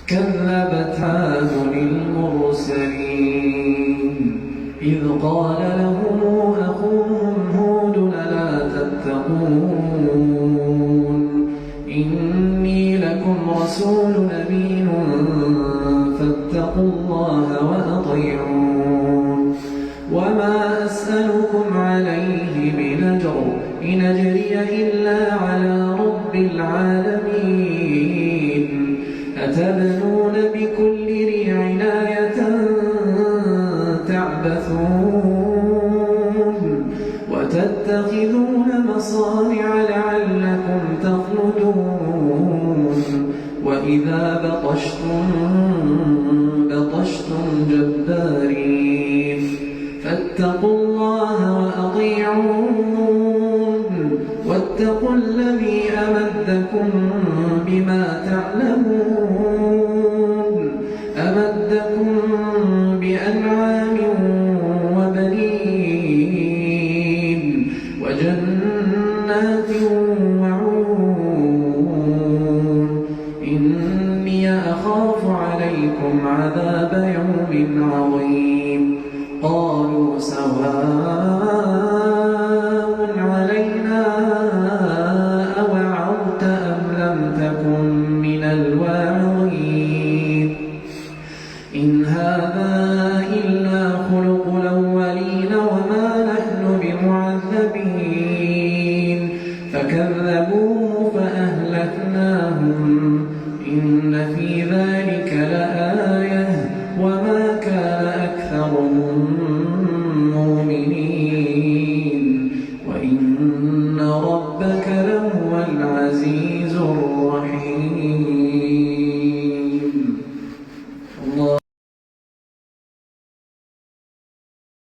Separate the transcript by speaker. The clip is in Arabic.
Speaker 1: كذبت عاد المرسلين إذ قال لهم أخوهم هود ألا تتقون إني لكم رسول أمين فاتقوا الله وأطيعون وما أسألكم عليه من أجر إن أجري إلا على رب العالمين أتبنون بكل ريع آية تعبثون وتتخذون مصانع لعلكم تخلدون وإذا بطشتم جبارين فاتقوا الله وأطيعون واتقوا الذي أمدكم بما تعلمون أمدكم بأنعام وبنين وجنات وعيون إني أخاف عليكم عذاب يوم عظيم قالوا سواء علينا أوعظت أم لم تكن من الواعظين إن هذا إلا خلق الأولين وما نحن بمعذبين فكذبوه فأهلكناهم إن في ذلك